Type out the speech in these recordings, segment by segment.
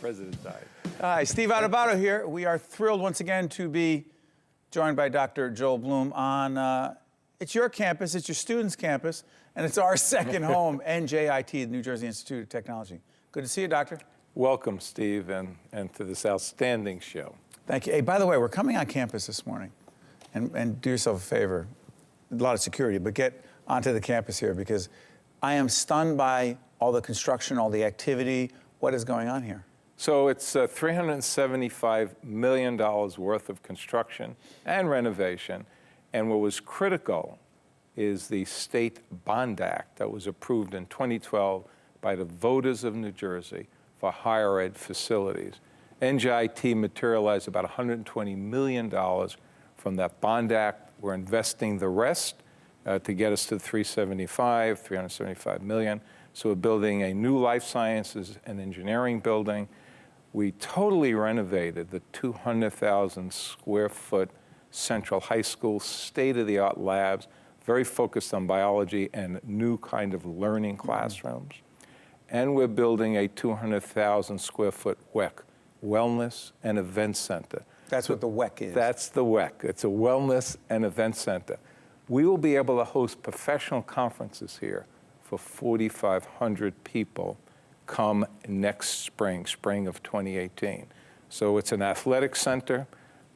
President died. Hi, Steve Adubato here. We are thrilled once again to be joined by Dr. Joel Bloom on, it's your campus, it's your students' campus, and it's our second home, NJIT, the New Jersey Institute of Technology. Good to see you, Doctor. Welcome, Steve, and to this outstanding show. Thank you. Hey, by the way, we're coming on campus this morning, and do yourself a favor, a lot of security, but get onto the campus here because I am stunned by all the construction, all the activity. What is going on here? So it's $375 million worth of construction and renovation. And what was critical is the State Bond Act that was approved in 2012 by the voters of New Jersey for higher ed facilities. NJIT materialized about $120 million from that Bond Act. We're investing the rest to get us to $375 million. So we're building a new life sciences and engineering building. We totally renovated the 200,000 square foot Central High School, state-of-the-art labs, very focused on biology and new kind of learning classrooms. And we're building a 200,000 square foot WEC, Wellness and Event Center. That's what the WEC is. That's the WEC. It's a Wellness and Event Center. We will be able to host professional conferences here for 4,500 people come next spring of 2018. So it's an athletic center,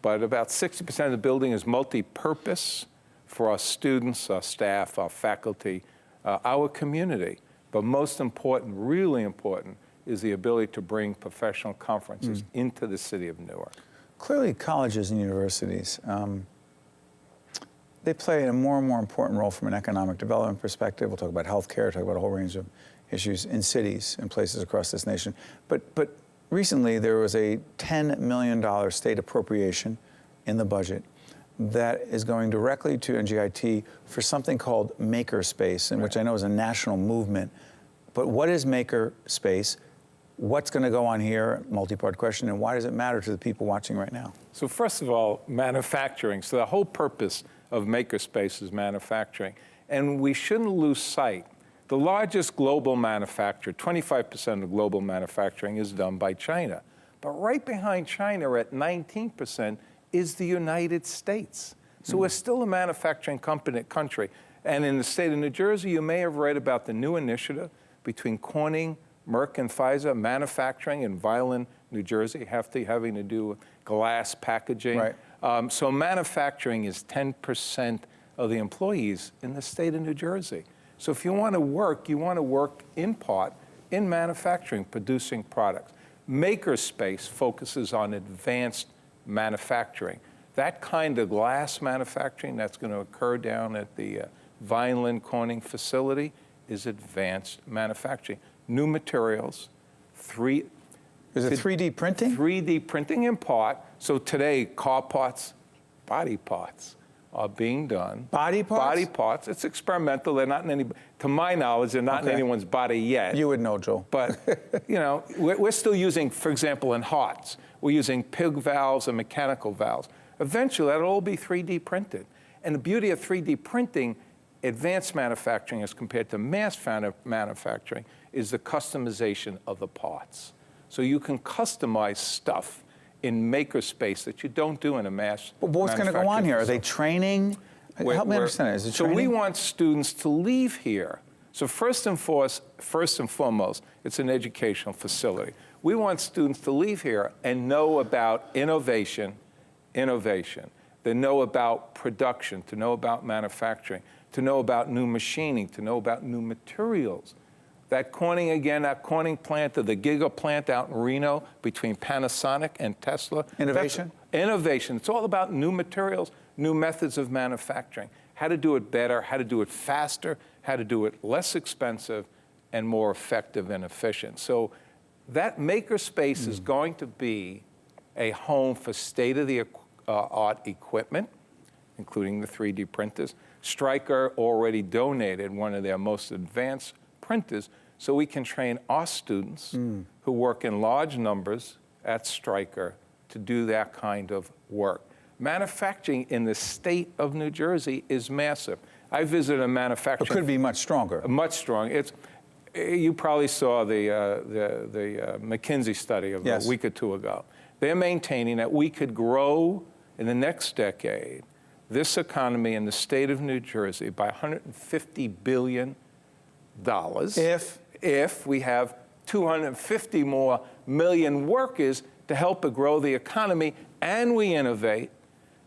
but about 60% of the building is multi-purpose for our students, our staff, our faculty, our community. But most important, really important, is the ability to bring professional conferences into the city of Newark. Clearly, colleges and universities, they play a more and more important role from an economic development perspective. We'll talk about healthcare, talk about a whole range of issues in cities and places across this nation. But recently, there was a $10 million state appropriation in the budget that is going directly to NJIT for something called Makerspace, which I know is a national movement. But what is Makerspace? What's going to go on here? Multi-part question. And why does it matter to the people watching right now? So first of all, manufacturing. So the whole purpose of Makerspace is manufacturing. And we shouldn't lose sight. The largest global manufacturer, 25% of global manufacturing is done by China. But right behind China at 19% is the United States. So we're still a manufacturing country. And in the state of New Jersey, you may have read about the new initiative between Corning, Merck, and Pfizer, manufacturing in Violin, New Jersey, having to do with glass packaging. Right. So manufacturing is 10% of the employees in the state of New Jersey. So if you want to work in part in manufacturing, producing products. Makerspace focuses on advanced manufacturing. That kind of glass manufacturing that's going to occur down at the Vineland Corning facility is advanced manufacturing. New materials, Is it 3D printing? 3D printing in part. So today, car parts, body parts are being done. Body parts? Body parts. It's experimental. They're not in any, to my knowledge, they're not in anyone's body yet. You would know, Joel. But, you know, we're still using, for example, in hearts, we're using pig valves and mechanical valves. Eventually, that'll all be 3D printed. And the beauty of 3D printing, advanced manufacturing as compared to mass manufacturing, is the customization of the parts. So you can customize stuff in Makerspace that you don't do in a mass But what's going to go on here? Are they training? Help me understand. Is it training? So we want students to leave here. So first and foremost, it's an educational facility. We want students to leave here and know about innovation, they know about production, to know about manufacturing, to know about new machining, to know about new materials. That Corning, again, that Corning plant, or the Giga plant out in Reno between Panasonic and Tesla. Innovation? Innovation. It's all about new materials, new methods of manufacturing, how to do it better, how to do it faster, how to do it less expensive and more effective and efficient. So that Makerspace is going to be a home for state-of-the-art equipment, including the 3D printers. Stryker already donated one of their most advanced printers so we can train our students who work in large numbers at Stryker to do that kind of work. Manufacturing in the state of New Jersey is massive. I visited a manufacturing... It could be much stronger. Much stronger. You probably saw the McKinsey study of Yes. a week or two ago. They're maintaining that we could grow in the next decade this economy in the state of New Jersey by $150 billion if we have 250 more million workers to help it grow the economy, and we innovate,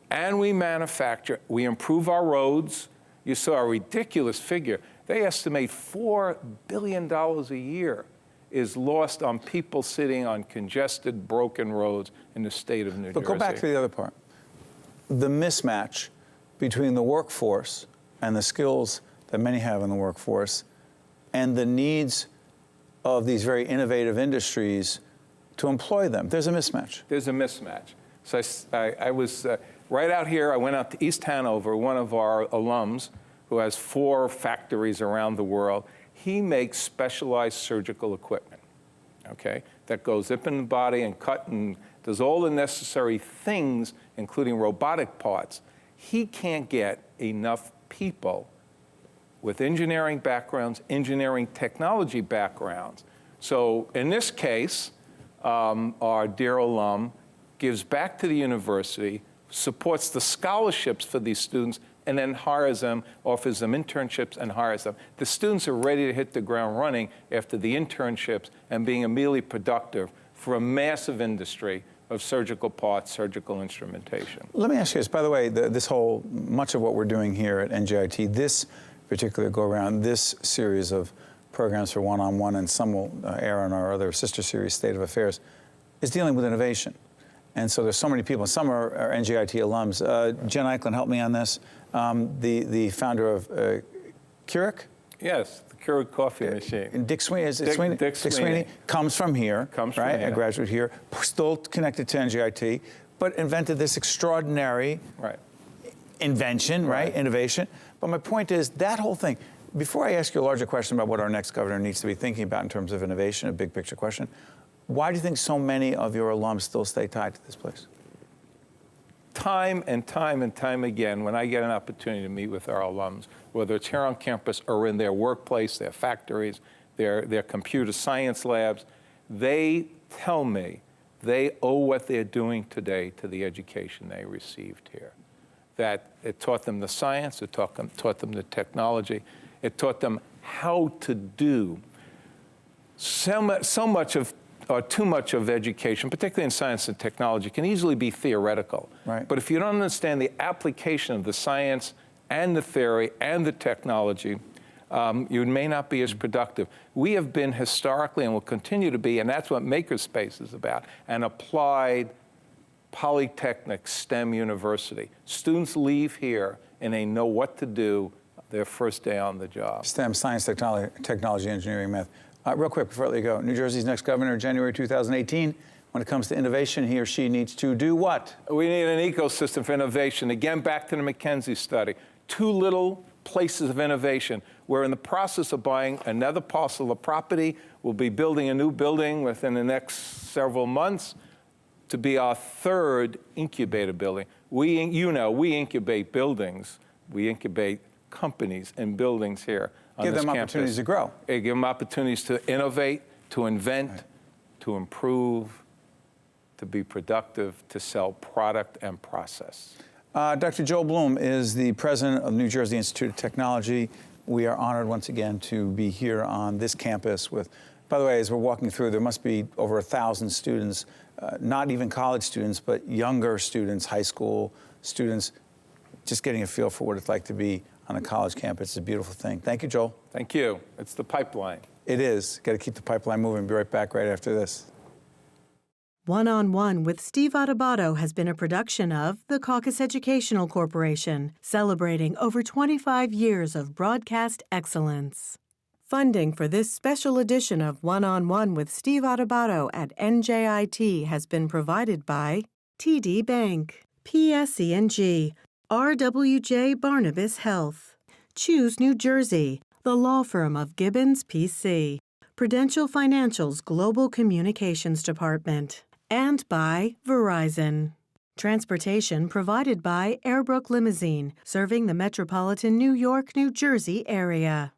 and we manufacture, we improve our roads. You saw a ridiculous figure. They estimate $4 billion a year is lost on people sitting on congested, broken roads in the state of New Jersey. But go back to the other part. The mismatch between the workforce and the skills that many have in the workforce and the needs of these very innovative industries to employ them. There's a mismatch. There's a mismatch. So I was right out here. I went out to East Hanover, one of our alums who has 4 factories around the world. He makes specialized surgical equipment, okay, that goes up in the body and cut and does all the necessary things, including robotic parts. He can't get enough people with engineering backgrounds, engineering technology backgrounds. So in this case, our dear alum gives back to the university, supports the scholarships for these students, and then hires them, offers them internships and hires them. The students are ready to hit the ground running after the internships and being immediately productive for a massive industry of surgical parts, surgical instrumentation. Let me ask you this. By the way, much of what we're doing here at NJIT, this particular go-around, this series of programs for one-on-one, and some will air on our other sister series, State of Affairs, is dealing with innovation. And so there's so many people. Some are NJIT alums. Jen Eichlin, help me on this. The founder of Keurig? Yes, the Keurig coffee machine. Dick Sweeney, is it Sweeney? Dick Sweeney comes from here, comes from right? here. A graduate here, still connected to NJIT, but invented this extraordinary invention, right? Innovation. But my point is that whole thing. Before I ask you a larger question about what our next governor needs to be thinking about in terms of innovation, a big picture question, why do you think so many of your alums still stay tied to this place? Time and time and time again, when I get an opportunity to meet with our alums, whether it's here on campus or in their workplace, their factories, their computer science labs, they tell me they owe what they're doing today to the education they received here. That it taught them the science, it taught them the technology, it taught them how to do so much of too much of education, particularly in science and technology, can easily be theoretical. Right. But if you don't understand the application of the science and the theory and the technology, you may not be as productive. We have been historically and will continue to be, and that's what Makerspace is about, an applied polytechnic STEM university. Students leave here and they know what to do their first day on the job. STEM, science, technology, engineering, math. Real quick, before I let you go, New Jersey's next governor, January 2018, when it comes to innovation, he or she needs to do what? We need an ecosystem for innovation. Again, back to the McKinsey study. Too little places of innovation. We're in the process of buying another parcel of property. We'll be building a new building within the next several months to be our 3rd incubator building. We incubate buildings. We incubate companies and buildings here on Give this them campus. opportunities to grow. Give them opportunities to innovate, to invent, to improve, to be productive, to sell product and process. Dr. Joel Bloom is the president of New Jersey Institute of Technology. We are honored once again to be here on this campus with, by the way, as we're walking through, there must be over 1,000 students, not even college students, but younger students, high school students, just getting a feel for what it's like to be on a college campus. It's a beautiful thing. Thank you, Joel. Thank you. It's the pipeline. It is. Got to keep the pipeline moving. Be right back right after this. One-on-One with Steve Adubato has been a production of the Caucus Educational Corporation, celebrating over 25 years of broadcast excellence. Funding for this special edition of One-on-One with Steve Adubato at NJIT has been provided by TD Bank, PSE&G, RWJ Barnabas Health, Choose New Jersey, the law firm of Gibbons PC, Prudential Financial's Global Communications Department, and by Verizon. Transportation provided by Airbrook Limousine, serving the metropolitan New York, New Jersey area.